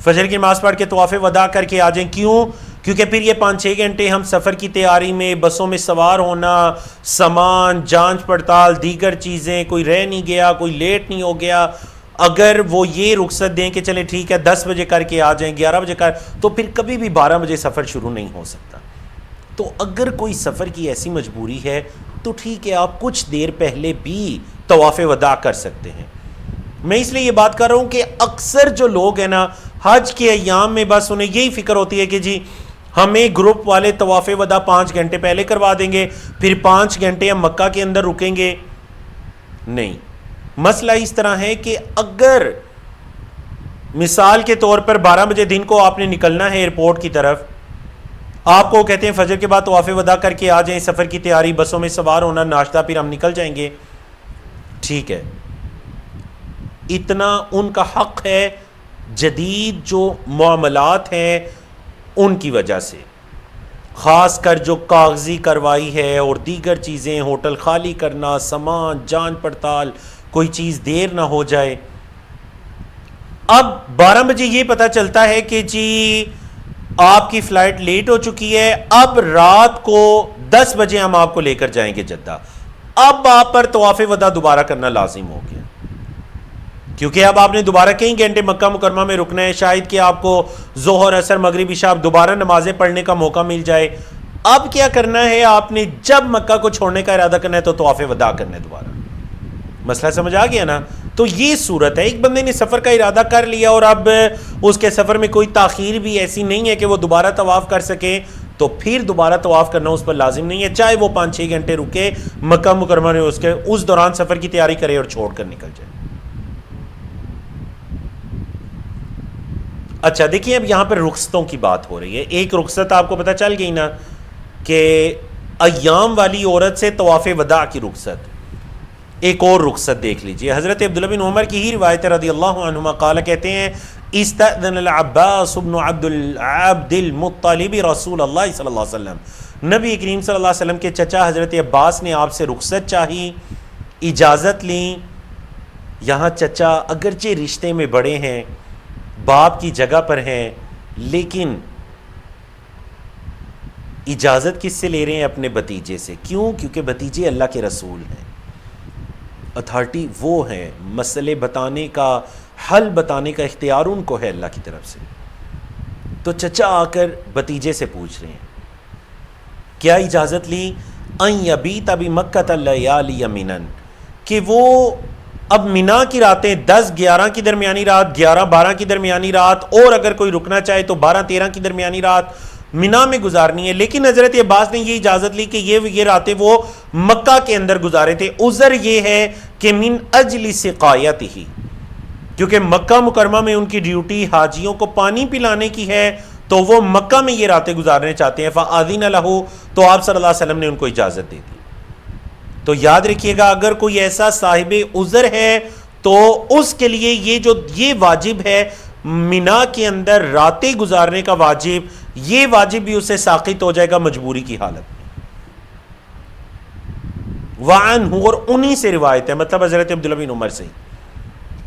فجر کی نماز پڑھ کے طواف وداع کر کے آ جائیں. کیوں؟ کیونکہ پھر یہ 5-6 گھنٹے ہم سفر کی تیاری میں، بسوں میں سوار ہونا، سامان، جانچ پڑتال، دیگر چیزیں، کوئی رہ نہیں گیا، کوئی لیٹ نہیں ہو گیا. اگر وہ یہ رخصت دیں کہ چلیں ٹھیک ہے 10 بجے کر کے آ جائیں، 11 بجے تو پھر کبھی بھی 12 بجے سفر شروع نہیں ہو سکتا. تو اگر کوئی سفر کی ایسی مجبوری ہے تو ٹھیک ہے آپ کچھ دیر پہلے بھی طواف وداع کر سکتے ہیں. میں اس لیے یہ بات کر رہا ہوں کہ اکثر جو لوگ ہیں نا حج کے ایام میں بس انہیں یہی فکر ہوتی ہے کہ جی ہمیں گروپ والے طواف وداع 5 گھنٹے پہلے کروا دیں گے، پھر 5 گھنٹے ہم مکہ کے اندر رکیں گے. نہیں، مسئلہ اس طرح ہے کہ اگر مثال کے طور پر 12 بجے دن کو آپ نے نکلنا ہے ایئرپورٹ کی طرف، آپ کو کہتے ہیں فجر کے بعد طواف وداع کر کے آ جائیں، سفر کی تیاری، بسوں میں سوار ہونا، ناشتہ، پھر ہم نکل جائیں گے، ٹھیک ہے. اتنا ان کا حق ہے جدید جو معاملات ہیں ان کی وجہ سے، خاص کر جو کاغذی کارروائی ہے اور دیگر چیزیں، ہوٹل خالی کرنا، سامان، جانچ پڑتال، کوئی چیز دیر نہ ہو جائے. اب 12 بجے یہ پتہ چلتا ہے کہ جی آپ کی فلائٹ لیٹ ہو چکی ہے, اب رات کو 10 بجے ہم آپ کو لے کر جائیں گے جدہ. اب آپ پر طواف وداع دوبارہ کرنا لازم ہو گیا, کیونکہ اب آپ نے دوبارہ کئی گھنٹے مکہ مکرمہ میں رکنا ہے, شاید کہ آپ کو ظہر عصر مغرب عشاء دوبارہ نمازیں پڑھنے کا موقع مل جائے. اب کیا کرنا ہے, آپ نے جب مکہ کو چھوڑنے کا ارادہ کرنا ہے تو طواف وداع کرنا ہے دوبارہ. مسئلہ سمجھ آ گیا نا؟ تو یہ صورت ہے, ایک بندے نے سفر کا ارادہ کر لیا اور اب اس کے سفر میں کوئی تاخیر بھی ایسی نہیں ہے کہ وہ دوبارہ طواف کر سکے, تو پھر دوبارہ طواف کرنا اس پر لازم نہیں ہے, چاہے وہ 5-6 گھنٹے رکے مکہ مکرمہ میں, اس دوران سفر کی تیاری کرے اور چھوڑ کر نکل جائے. اچھا دیکھیں, اب یہاں پر رخصتوں کی بات ہو رہی ہے. ایک رخصت آپ کو پتہ چل گئی نا کہ ایام والی عورت سے طواف وداع کی رخصت. ایک اور رخصت دیکھ لیجئے, حضرت عبداللہ بن عمر کی ہی روایت رضی اللہ عنہما قال, کہتے ہیں استأذن العباس بن عبد المطلب رسول اللہ صلی اللہ علیہ وسلم, نبی کریم صلی اللہ علیہ وسلم کے چچا حضرت عباس نے آپ سے رخصت چاہی, اجازت لیں. یہاں چچا اگرچہ رشتے میں بڑے ہیں, باپ کی جگہ پر ہیں, لیکن اجازت کس سے لے رہے ہیں؟ اپنے بھتیجے سے. کیوں؟ کیونکہ بھتیجے اللہ کے رسول ہیں, اتھارٹی وہ ہیں, مسئلے بتانے کا, حل بتانے کا اختیار ان کو ہے اللہ کی طرف سے. تو چچا آ کر بھتیجے سے پوچھ رہے ہیں, کیا اجازت لی؟ ان یبیت بمکۃ اللیالی منن, کہ وہ اب مینا کی راتیں 10-11 کی درمیانی رات, 11-12 کی درمیانی رات, اور اگر کوئی رکنا چاہے تو 12-13 کی درمیانی رات مینا میں گزارنی ہے. لیکن حضرت عباس نے یہ اجازت لی کہ یہ راتیں وہ مکہ کے اندر گزارے تھے. عذر یہ ہے کہ من اجل سقایتہ, کیونکہ مکہ مکرمہ میں ان کی ڈیوٹی حاجیوں کو پانی پلانے کی ہے, تو وہ مکہ میں یہ راتیں گزارنے چاہتے ہیں. فآذن لہ, تو آپ صلی اللہ علیہ وسلم نے ان کو اجازت دے دی. تو یاد رکھیے گا, اگر کوئی ایسا صاحب عذر ہے تو اس کے لیے یہ واجب ہے مینا کے اندر راتیں گزارنے کا واجب, یہ واجب بھی اسے ساقط ہو جائے گا مجبوری کی حالت میں. وعنہ, اور انہی سے روایت ہے, مطلب حضرت عبداللہ بن عمر سے.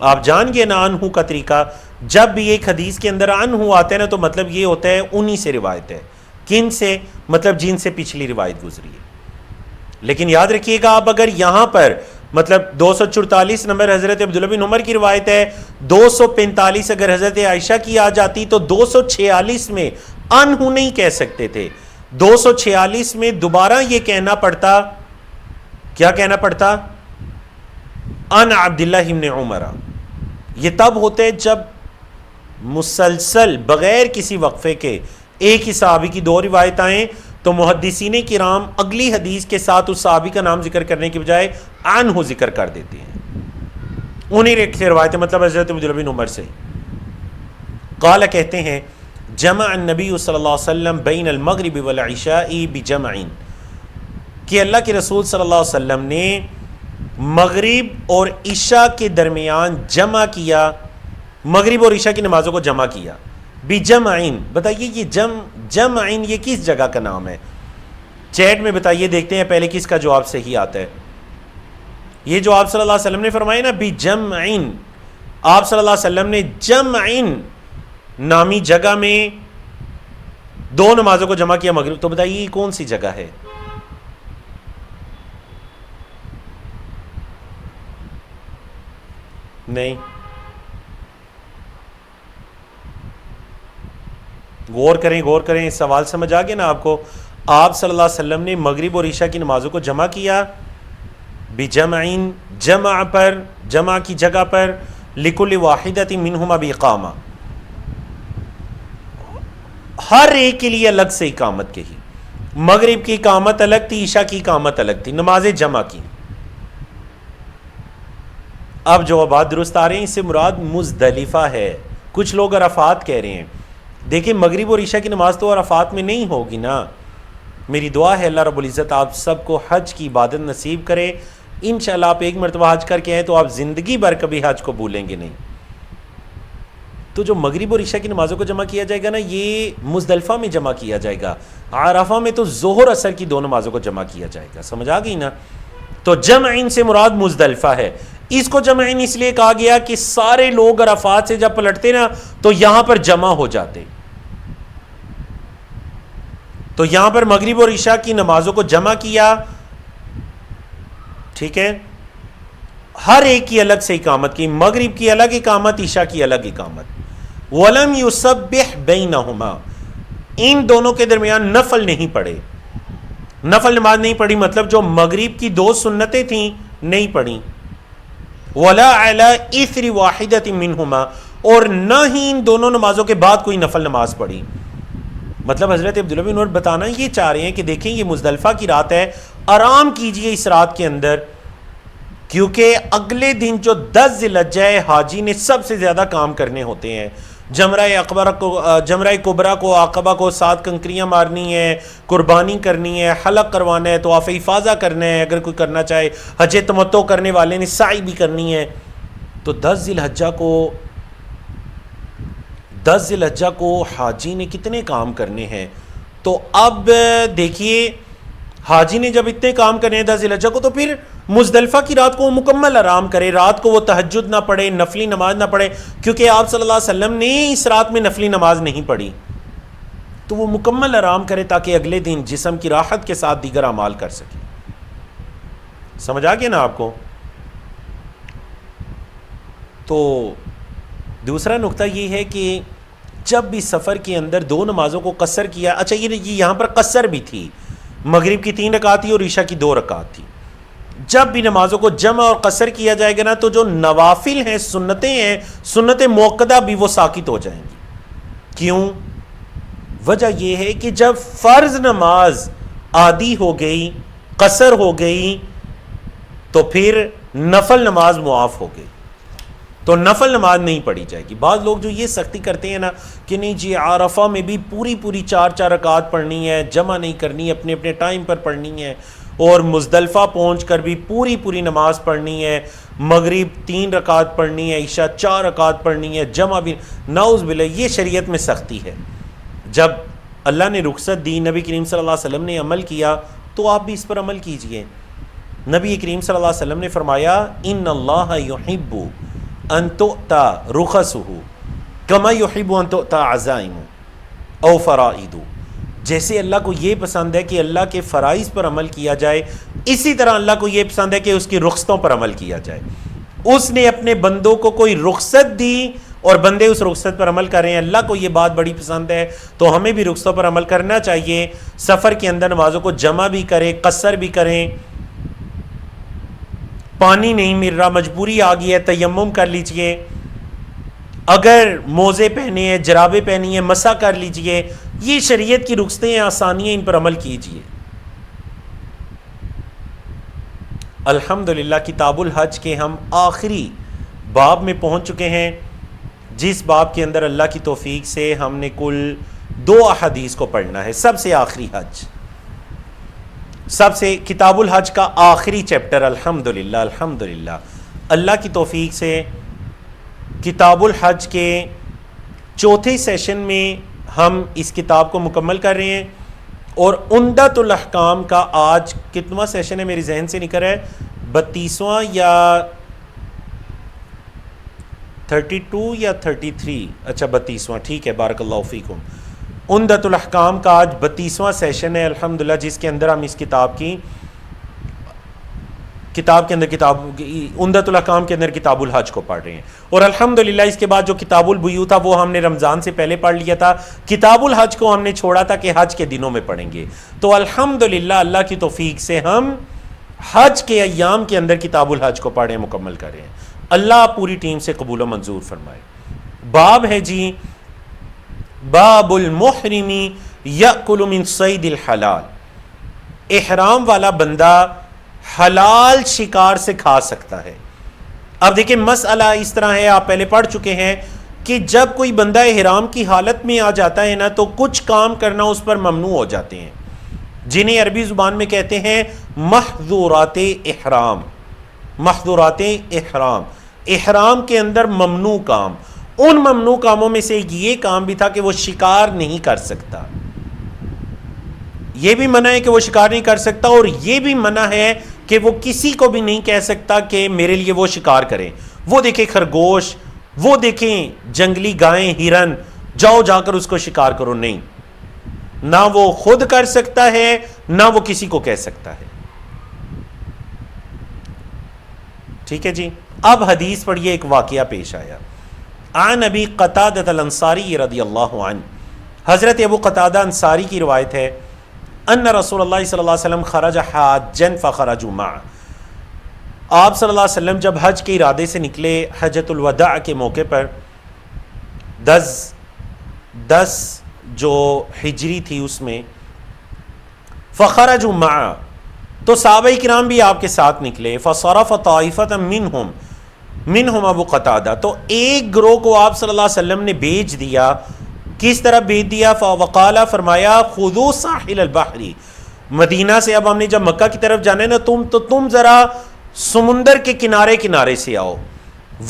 آپ جان گئے نا عنہ کا طریقہ, جب بھی ایک حدیث کے اندر عنہ آتے ہیں نا تو مطلب یہ ہوتا ہے انہی سے روایت ہے. کن سے؟ مطلب جن سے پچھلی روایت گزری ہے. لیکن یاد رکھیے گا, آپ اگر یہاں پر مطلب 244 نمبر حضرت عبداللہ بن عمر کی روایت ہے, 245 اگر حضرت عائشہ کی آ جاتی تو 246 میں عنہ نہیں کہہ سکتے تھے, 246 میں دوبارہ یہ کہنا پڑتا, کیا کہنا پڑتا؟ ان عبداللہ بن عمر. یہ تب ہوتے جب مسلسل بغیر کسی وقفے کے ایک ہی صحابی کی 2 روایت آئیں, تو محدثین کرام اگلی حدیث کے ساتھ اس صحابی کا نام ذکر کرنے کے بجائے عنہ ذکر کر دیتے ہیں. انہیں سے روایت مطلب حضرت عبداللہ بن عمر سے. قال, کہتے ہیں جمع النبی صلی اللہ علیہ وسلم بین المغرب والعشاء بجمع, کہ اللہ کے رسول صلی اللہ علیہ وسلم نے مغرب اور عشاء کے درمیان جمع کیا, مغرب اور عشاء کی نمازوں کو جمع کیا. بجمعین, بتائیے یہ جمعین یہ کس جگہ کا نام ہے؟ چیٹ میں بتائیے, دیکھتے ہیں پہلے کس کا جواب صحیح آتا ہے. یہ جو آپ صلی اللہ علیہ وسلم نے فرمایا نا بجمعین, آپ صلی اللہ علیہ وسلم نے جمعین نامی جگہ میں 2 نمازوں کو جمع کیا مغرب, تو بتائیے یہ کون سی جگہ ہے؟ نہیں, غور کریں, سوال سمجھ آ گیا نا آپ کو. آپ صلی اللہ علیہ وسلم نے مغرب اور عشاء کی نمازوں کو جمع کیا بجمعین, جمع کی جگہ پر, لکل واحدۃ منہما باقامہ, ہر ایک کے لیے الگ سے اقامت کہی. مغرب کی اقامت الگ تھی, عشاء کی اقامت الگ تھی, نمازیں جمع کی. اب جو بات درست آ رہے ہیں, اس سے مراد مزدلفہ ہے. کچھ لوگ عرفات کہہ رہے ہیں. دیکھیں مغرب اور عشاء کی نماز تو عرفات میں نہیں ہوگی نا. میری دعا ہے اللہ رب العزت آپ سب کو حج کی عبادت نصیب کرے. انشاءاللہ آپ ایک مرتبہ حج کر کے آئیں تو آپ زندگی بھر کبھی حج کو بھولیں گے نہیں. تو جو مغرب اور عشاء کی نمازوں کو جمع کیا جائے گا نا, یہ مزدلفہ میں جمع کیا جائے گا. عرفہ میں تو ظہر عصر کی 2 نمازوں کو جمع کیا جائے گا. سمجھ آ گئی نا؟ تو جمعین سے مراد مزدلفہ ہے. اس کو جمعین اس لیے کہا گیا کہ سارے لوگ عرفات سے جب پلٹتے نا تو یہاں پر جمع ہو جاتے. تو یہاں پر مغرب اور عشاء کی نمازوں کو جمع کیا, ٹھیک ہے, ہر ایک کی الگ سے اقامت کی, مغرب کی الگ اقامت, عشاء کی الگ اقامت. وَلَمْ يُسَبِّحْ بَيْنَهُمَا, ان دونوں کے درمیان نفل نہیں پڑھے, نفل نماز نہیں پڑھی, مطلب جو مغرب کی 2 سنتیں تھیں نہیں پڑھی. وَلَا عَلَىٰ إِثْرِ وَاحِدَةٍ مِّنْهُمَا, اور نہ ہی ان دونوں نمازوں کے بعد کوئی نفل نماز پڑھی. مطلب حضرت عبداللہ بن عمر بتانا یہ چاہ رہے ہیں کہ دیکھیں یہ مزدلفہ کی رات ہے, آرام کیجئے اس رات کے اندر, کیونکہ اگلے دن جو 10 ذی الحجہ ہے حاجی نے سب سے زیادہ کام کرنے ہوتے ہیں. جمرہ کبریٰ کو, عقبہ کو 7 کنکریاں مارنی ہے, قربانی کرنی ہے, حلق کروانا ہے, طواف افاضہ کرنا ہے اگر کوئی کرنا چاہے, حج تمتع کرنے والے نے سعی بھی کرنی ہے. تو 10 ذی الحجہ کو حاجی نے کتنے کام کرنے ہیں. تو اب دیکھیے حاجی نے جب اتنے کام کرنے ہیں 10 ذی الحجہ کو, تو پھر مزدلفہ کی رات کو وہ مکمل آرام کرے, رات کو وہ تہجد نہ پڑھے, نفلی نماز نہ پڑھے, کیونکہ آپ صلی اللہ علیہ وسلم نے اس رات میں نفلی نماز نہیں پڑھی. تو وہ مکمل آرام کرے تاکہ اگلے دن جسم کی راحت کے ساتھ دیگر اعمال کر سکے. سمجھ آ گیا نا آپ کو؟ تو دوسرا نقطہ یہ ہے کہ جب بھی سفر کے اندر 2 نمازوں کو قصر کیا, اچھا یہ یہاں پر قصر بھی تھی, مغرب کی 3 رکعت تھی اور عشاء کی 2 رکعت تھی. جب بھی نمازوں کو جمع اور قصر کیا جائے گا نا تو جو نوافل ہیں, سنتیں ہیں, سنت موقدہ بھی وہ ساقط ہو جائیں گی. کیوں؟ وجہ یہ ہے کہ جب فرض نماز عادی ہو گئی, قصر ہو گئی, تو پھر نفل نماز معاف ہو گئی, تو نفل نماز نہیں پڑھی جائے گی. بعض لوگ جو یہ سختی کرتے ہیں نا کہ نہیں جی عرفہ میں بھی پوری 4 رکعت پڑھنی ہے, جمع نہیں کرنی, اپنے اپنے ٹائم پر پڑھنی ہے, اور مزدلفہ پہنچ کر بھی پوری نماز پڑھنی ہے, مغرب 3 رکعت پڑھنی ہے, عشاء 4 رکعت پڑھنی ہے, جمع بھی, نعوذ باللہ, یہ شریعت میں سختی ہے. جب اللہ نے رخصت دی, نبی کریم صلی اللہ علیہ وسلم نے عمل کیا, تو آپ بھی اس پر عمل کیجئے. نبی کریم صلی اللہ علیہ وسلم نے فرمایا ان اللہ یحب ان تؤتى رخصه كما يحب ان تؤتى عزائمه او فرائض, جیسے اللہ کو یہ پسند ہے کہ اللہ کے فرائض پر عمل کیا جائے, اسی طرح اللہ کو یہ پسند ہے کہ اس کی رخصتوں پر عمل کیا جائے. اس نے اپنے بندوں کو کوئی رخصت دی اور بندے اس رخصت پر عمل کر رہے ہیں, اللہ کو یہ بات بڑی پسند ہے, تو ہمیں بھی رخصتوں پر عمل کرنا چاہیے. سفر کے اندر نمازوں کو جمع بھی کریں, قصر بھی کریں. پانی نہیں مل رہا, مجبوری آ گئی ہے, تیمم کر لیجئے. اگر موزے پہنے ہیں, جرابیں پہنی ہیں, مسح کر لیجئے. یہ شریعت کی رخصتیں ہیں, آسانیاں, ان پر عمل کیجئے. الحمدللہ کتاب الحج کے ہم آخری باب میں پہنچ چکے ہیں, جس باب کے اندر اللہ کی توفیق سے ہم نے کل 2 احادیث کو پڑھنا ہے. سب سے آخری حج, سب سے کتاب الحج کا آخری چیپٹر. الحمدللہ اللہ کی توفیق سے کتاب الحج کے 4تھے سیشن میں ہم اس کتاب کو مکمل کر رہے ہیں, اور عمدۃ الاحکام کا آج کتنا سیشن ہے, میری ذہن سے نکل رہا ہے, 32واں یا 32 یا 33, اچھا 32واں, ٹھیک ہے, بارک اللہ فیکم. عمدۃ الاحکام کا آج 32واں سیشن ہے الحمدللہ, جس کے اندر ہم اس کتاب کے اندر عمدۃ الاحکام کے اندر کتاب الحج کو پڑھ رہے ہیں. اور الحمدللہ اس کے بعد جو کتاب البیوع تھا وہ ہم نے رمضان سے پہلے پڑھ لیا تھا. کتاب الحج کو ہم نے چھوڑا تھا کہ حج کے دنوں میں پڑھیں گے. تو الحمدللہ اللہ کی توفیق سے ہم حج کے ایام کے اندر کتاب الحج کو پڑھیں, مکمل کریں. اللہ پوری ٹیم سے قبول و منظور فرمائے. باب ہے جی باب المحرم یأکل من صید الحلال, احرام والا بندہ حلال شکار سے کھا سکتا ہے. اب دیکھیں مسئلہ اس طرح ہے, آپ پہلے پڑھ چکے ہیں کہ جب کوئی بندہ احرام کی حالت میں آ جاتا ہے نا, تو کچھ کام کرنا اس پر ممنوع ہو جاتے ہیں, جنہیں عربی زبان میں کہتے ہیں محظورات احرام. محظورات احرام, احرام کے اندر ممنوع کام. ان ممنوع کاموں میں سے یہ کام بھی تھا کہ وہ شکار نہیں کر سکتا. یہ بھی منع ہے کہ وہ شکار نہیں کر سکتا, اور یہ بھی منع ہے کہ وہ کسی کو بھی نہیں کہہ سکتا کہ میرے لیے وہ شکار کریں. وہ دیکھیں خرگوش، وہ دیکھیں جنگلی گائیں، ہرن، جاؤ جا کر اس کو شکار کرو. نہیں، نہ وہ خود کر سکتا ہے نہ وہ کسی کو کہہ سکتا ہے. ٹھیک ہے جی. اب حدیث پڑھیے، ایک واقعہ پیش آیا. عن ابی قتادہ الانصاری رضی اللہ عنہ، حضرت ابو قتادہ انصاری کی روایت ہے، ان رسول اللہ صلی اللہ علیہ وسلم خرج حاجا فخرجوا معه، آپ صلی اللہ علیہ وسلم جب حج کے ارادے سے نکلے حجۃ الوداع کے موقع پر، 10 جو ہجری تھی اس میں، فخرجوا معه، تو صحابہ کرام بھی آپ کے ساتھ نکلے. فصرف طائفة منہم ابو قتادہ، تو ایک گروہ کو آپ صلی اللہ علیہ وسلم نے بھیج دیا. کس طرح بھیج دیا؟ وقال، فرمایا، خذوا ساحل البحر، مدینہ سے اب ہم نے جب مکہ کی طرف جانا ہے نا، تم ذرا سمندر کے کنارے کنارے سے آؤ.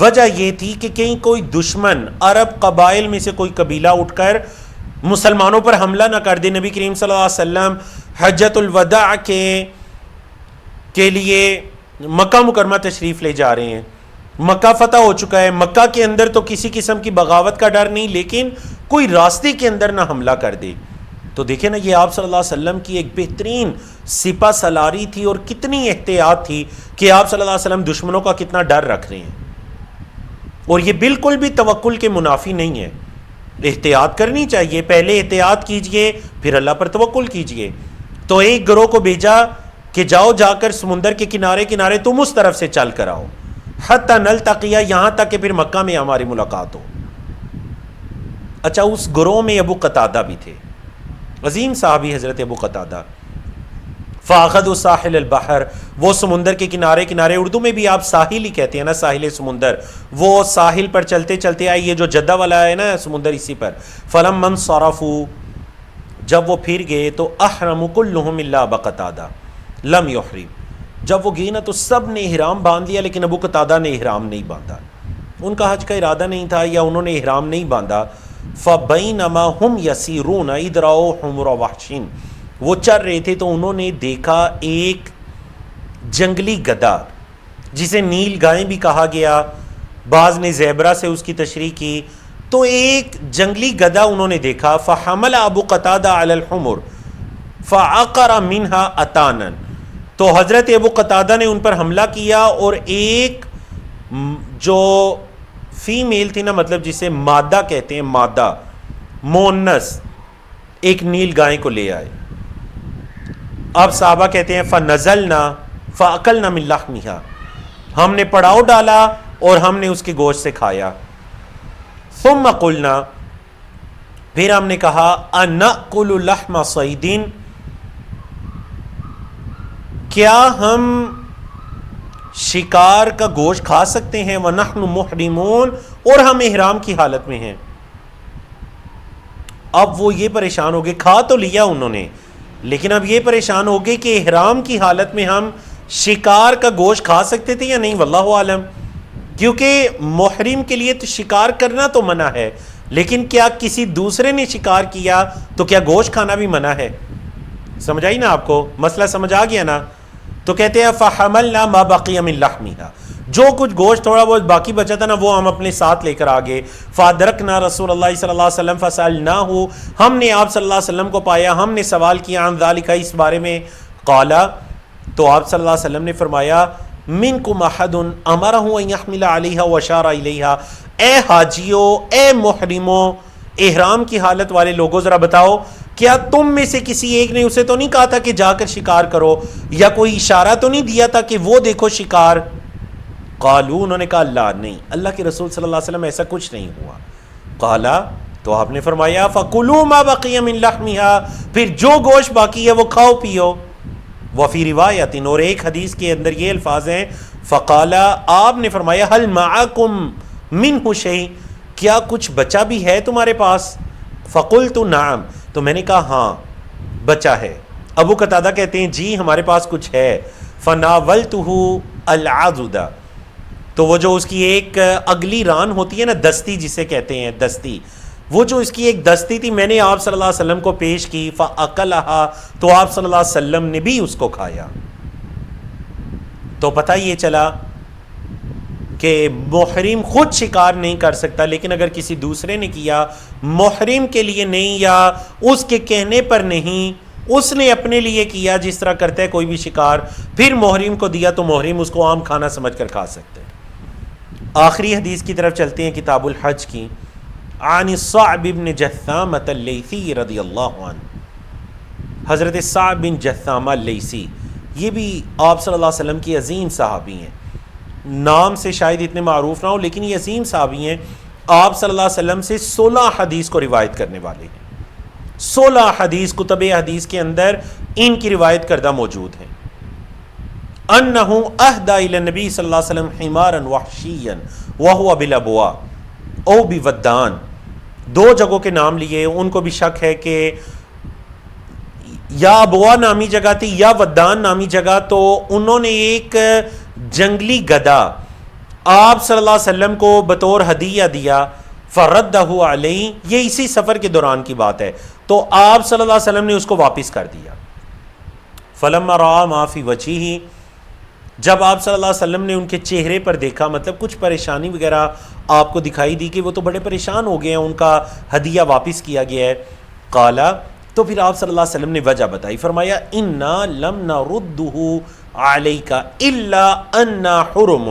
وجہ یہ تھی کہ کہیں کوئی دشمن عرب قبائل میں سے کوئی قبیلہ اٹھ کر مسلمانوں پر حملہ نہ کر دے. نبی کریم صلی اللہ علیہ وسلم حجۃ الوداع کے لیے مکہ مکرمہ تشریف لے جا رہے ہیں. مکہ فتح ہو چکا ہے، مکہ کے اندر تو کسی قسم کی بغاوت کا ڈر نہیں، لیکن کوئی راستے کے اندر نہ حملہ کر دے. تو دیکھیں نا، یہ آپ صلی اللہ علیہ وسلم کی ایک بہترین سپہ سالاری تھی اور کتنی احتیاط تھی کہ آپ صلی اللہ علیہ وسلم دشمنوں کا کتنا ڈر رکھ رہے ہیں. اور یہ بالکل بھی توکل کے منافی نہیں ہے. احتیاط کرنی چاہیے، پہلے احتیاط کیجئے پھر اللہ پر توکل کیجئے. تو ایک گروہ کو بھیجا کہ جاؤ جا کر سمندر کے کنارے کنارے تم اس طرف سے چل کر آؤ، حتی نلتقی، یہاں تک کہ پھر مکہ میں ہماری ملاقات ہو. اچھا، اس گروہ میں ابو قتادہ بھی تھے، عظیم صحابی حضرت ابو قتادہ. فاخذوا ساحل البحر، وہ سمندر کے کنارے کنارے، اردو میں بھی آپ ساحل ہی کہتے ہیں نا، ساحل سمندر، وہ ساحل پر چلتے چلتے آئے. یہ جو جدہ والا ہے نا سمندر، اسی پر. فلما انصرفوا، جب وہ پھر گئے تو احرموا كلهم الا ابا قتادہ لم يحرم، جب وہ گئے نا تو سب نے احرام باندھ لیا لیکن ابو قتادہ نے احرام نہیں باندھا. ان کا حج کا ارادہ نہیں تھا یا انہوں نے احرام نہیں باندھا. فبینما ہم یسیرون اذ رأوا حمر وحش، وہ چل رہے تھے تو انہوں نے دیکھا ایک جنگلی گدھا جسے نیل گائیں بھی کہا گیا، بعض نے زیبرا سے اس کی تشریح کی. تو ایک جنگلی گدھا انہوں نے دیکھا. فحمل ابو قتادہ علی الحمر فعقر منها اتانا، تو حضرت ابو قتادہ نے ان پر حملہ کیا اور ایک جو فیمیل تھی نا، مطلب جسے مادہ کہتے ہیں، مادہ مونس، ایک نیل گائیں کو لے آئے. اب صحابہ کہتے ہیں فنزلنا فاکلنا من لحمها، ہم نے پڑاؤ ڈالا اور ہم نے اس کے گوشت سے کھایا. ثم قلنا، پھر ہم نے کہا انأکل لحم صید، کیا ہم شکار کا گوشت کھا سکتے ہیں؟ وَنَحْنُ مُحْرِمُونَ، اور ہم احرام کی حالت میں ہیں. اب وہ یہ پریشان ہو گئے، کھا تو لیا انہوں نے لیکن اب یہ پریشان ہو گئے کہ احرام کی حالت میں ہم شکار کا گوشت کھا سکتے تھے یا نہیں، واللہ عالم. کیونکہ محرم کے لیے تو شکار کرنا تو منع ہے، لیکن کیا کسی دوسرے نے شکار کیا تو کیا گوشت کھانا بھی منع ہے؟ سمجھ آئی نا آپ کو؟ مسئلہ سمجھ آ گیا نا؟ تو کہتے ہیں فحملنا ما بقی من لحمها، جو کچھ گوشت تھوڑا بہت باقی بچا تھا نا وہ ہم اپنے ساتھ لے کر آگے. فادرکنا رسول اللہ صلی اللہ علیہ وسلم فسألناہ، ہم نے آپ صلی اللہ علیہ وسلم کو پایا، ہم نے سوال کیا عن ذالک، اس بارے میں. قال، تو آپ صلی اللہ علیہ وسلم نے فرمایا منکم احد امرہ ان یحمل علیہا واشار الیہا، اے حاجیو، اے محرمو، احرام کی حالت والے لوگوں، ذرا بتاؤ کیا تم میں سے کسی ایک نے اسے تو نہیں کہا تھا کہ جا کر شکار کرو، یا کوئی اشارہ تو نہیں دیا تھا کہ وہ دیکھو شکار؟ قالو، انہوں نے کہا اللہ نہیں، اللہ کے رسول صلی اللہ علیہ وسلم ایسا کچھ نہیں ہوا. قالا، تو آپ نے فرمایا فکلوا ما بقی من لحمها، پھر جو گوشت باقی ہے وہ کھاؤ پیو. وفی روایت، اور ایک حدیث کے اندر یہ الفاظ ہیں فقالا، آپ نے فرمایا هل معکم منہ شیء، کیا کچھ بچا بھی ہے تمہارے پاس؟ فقلت نعم، تو میں نے کہا ہاں بچا ہے. ابو قتادہ کہتے ہیں جی ہمارے پاس کچھ ہے. فناولتہ العضدہ، تو وہ جو اس کی ایک اگلی ران ہوتی ہے نا، دستی جسے کہتے ہیں، دستی، وہ جو اس کی ایک دستی تھی میں نے آپ صلی اللہ علیہ وسلم کو پیش کی. فاکلھا، تو آپ صلی اللہ علیہ وسلم نے بھی اس کو کھایا. تو پتہ یہ چلا کہ محرم خود شکار نہیں کر سکتا، لیکن اگر کسی دوسرے نے کیا، محرم کے لیے نہیں یا اس کے کہنے پر نہیں، اس نے اپنے لیے کیا، جس طرح کرتا ہے کوئی بھی شکار، پھر محرم کو دیا تو محرم اس کو عام کھانا سمجھ کر کھا سکتے ہیں۔ آخری حدیث کی طرف چلتے ہیں کتاب الحج کی۔ عن صعب بن جثامہ اللیثی رضی اللہ عنہ، حضرت صعب بن جثامہ اللیثی، یہ بھی آپ صلی اللہ علیہ وسلم کی عظیم صحابی ہیں، نام سے شاید اتنے معروف نہ ہو لیکن یہ عظیم صحابی ہیں، آپ صلی اللہ علیہ وسلم سے 16 حدیث کو روایت کرنے والے ہیں، 16 حدیث کتب حدیث کے اندر ان کی روایت کردہ موجود ہیں۔ انہ اہدی الی النبی صلی اللہ علیہ وسلم حمارا وحشیا وہو بالابواء او بودان، 2 جگہوں کے نام لیے، ان کو بھی شک ہے کہ یا ابوا نامی جگہ تھی یا ودان نامی جگہ، تو انہوں نے ایک جنگلی گدھا آپ صلی اللہ علیہ وسلم کو بطور ہدیہ دیا، فردہ علیہ، یہ اسی سفر کے دوران کی بات ہے، تو آپ صلی اللہ علیہ وسلم نے اس کو واپس کر دیا۔ فلما رأى ما فی وجہہ، جب آپ صلی اللہ علیہ وسلم نے ان کے چہرے پر دیکھا، مطلب کچھ پریشانی وغیرہ آپ کو دکھائی دی کہ وہ تو بڑے پریشان ہو گئے ہیں، ان کا ہدیہ واپس کیا گیا ہے، قالا، تو پھر آپ صلی اللہ علیہ وسلم نے وجہ بتائی، فرمایا انا لم نردہ علیک الا انا حرم،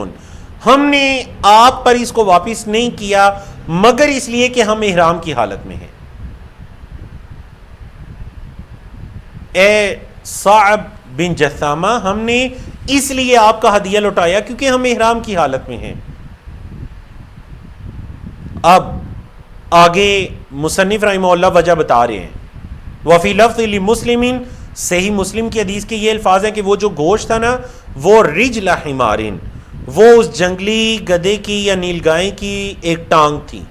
ہم نے آپ پر اس کو واپس نہیں کیا مگر اس لیے کہ ہم احرام کی حالت میں ہیں۔ اے صعب بن جثامہ، ہم نے اس لیے آپ کا ہدیہ لوٹایا کیونکہ ہم احرام کی حالت میں ہیں۔ اب آگے مصنف رحمہ اللہ وجہ بتا رہے ہیں، وفی لفظ لمسلم، صحیح مسلم کی حدیث کے یہ الفاظ ہیں کہ وہ جو گوشت تھا نا، وہ رجل حمارن، وہ اس جنگلی گدھے کی یا نیل گائے کی ایک ٹانگ تھی،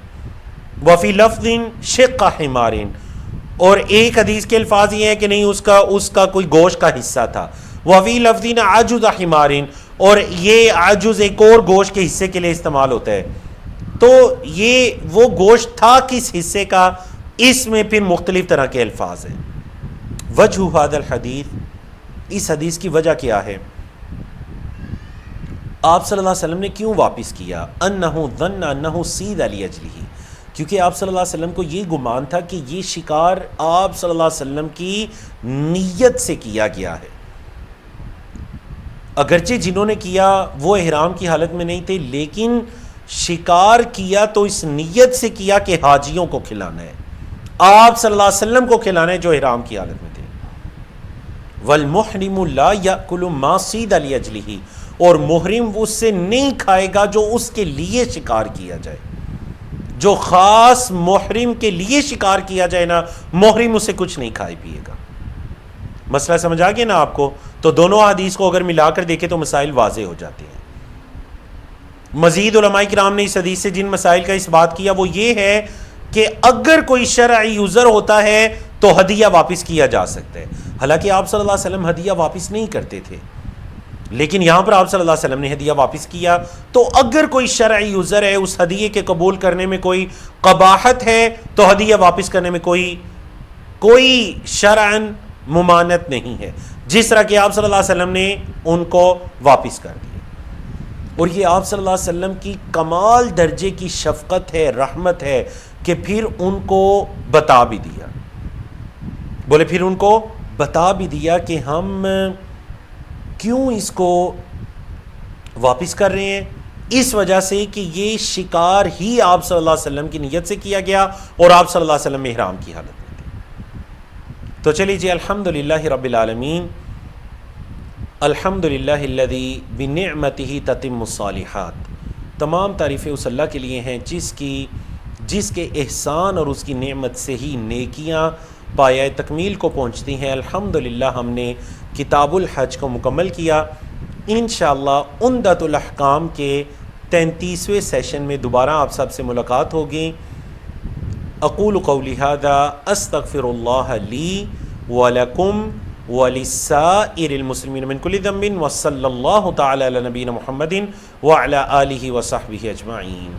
وفی لفظ شق حمارن، اور ایک حدیث کے الفاظ یہ ہیں کہ نہیں اس کا کوئی گوشت کا حصہ تھا، وفی لفظ عجز حمارن، اور یہ عجز ایک اور گوشت کے حصے کے لیے استعمال ہوتا ہے، تو یہ وہ گوشت تھا کس حصے کا، اس میں پھر مختلف طرح کے الفاظ ہیں۔ وجہ ھذا الحدیث، اس حدیث کی وجہ کیا ہے، آپ صلی اللہ علیہ وسلم نے کیوں واپس کیا، انہ ظن انہ صید لاجلہ، کیونکہ آپ صلی اللہ علیہ وسلم کو یہ گمان تھا کہ یہ شکار آپ صلی اللہ علیہ وسلم کی نیت سے کیا گیا ہے، اگرچہ جنہوں نے کیا وہ احرام کی حالت میں نہیں تھے، لیکن شکار کیا تو اس نیت سے کیا کہ حاجیوں کو کھلانا ہے، آپ صلی اللہ علیہ وسلم کو کھلانا ہے جو احرام کی حالت میں تھے۔ والمحرم لا یأکل ما صید لاجلہ، اور محرم اس سے نہیں کھائے گا جو اس کے لیے شکار کیا جائے، جو خاص محرم کے لیے شکار کیا جائے نا، محرم اسے کچھ نہیں کھائے پیے گا۔ مسئلہ سمجھ آ گیا نا آپ کو؟ تو دونوں حدیث کو اگر ملا کر دیکھیں تو مسائل واضح ہو جاتے ہیں۔ مزید علماء کرام نے اس حدیث سے جن مسائل کا اس بات کیا وہ یہ ہے کہ اگر کوئی شرعی عذر ہوتا ہے تو ہدیہ واپس کیا جا سکتا ہے، حالانکہ آپ صلی اللہ علیہ وسلم ہدیہ واپس نہیں کرتے تھے، لیکن یہاں پر آپ صلی اللہ علیہ وسلم نے ہدیہ واپس کیا، تو اگر کوئی شرعی عذر ہے، اس ہدیے کے قبول کرنے میں کوئی قباحت ہے، تو ہدیہ واپس کرنے میں کوئی شرعن ممانعت نہیں ہے، جس طرح کہ آپ صلی اللہ علیہ وسلم نے ان کو واپس کر دیا۔ اور یہ آپ صلی اللہ علیہ وسلم کی کمال درجے کی شفقت ہے، رحمت ہے کہ پھر ان کو بتا بھی دیا، بولے پھر ان کو بتا بھی دیا کہ ہم کیوں اس کو واپس کر رہے ہیں، اس وجہ سے کہ یہ شکار ہی آپ صلی اللہ علیہ وسلم کی نیت سے کیا گیا اور آپ صلی اللہ علیہ وسلم احرام کی حالت میں تھے۔ تو چلیے جی، الحمدللہ رب العالمین، الحمدللہ الذی بنعمتہ تتم الصالحات، تمام تعریفیں اس اللہ کے لیے ہیں جس کے احسان اور اس کی نعمت سے ہی نیکیاں پایہ تکمیل کو پہنچتی ہیں۔ الحمدللہ ہم نے کتاب الحج کو مکمل کیا، انشاءاللہ عمدۃ الاحکام کے 33ویں سیشن میں دوبارہ آپ سب سے ملاقات ہوگی۔ اقول قولی ھذا استغفر اللہ لی ولکم ولسائر المسلمین من کل ذنب، وصلی اللہ تعالی علی نبینا محمد وعلی آلہ وصحبہ اجمعین۔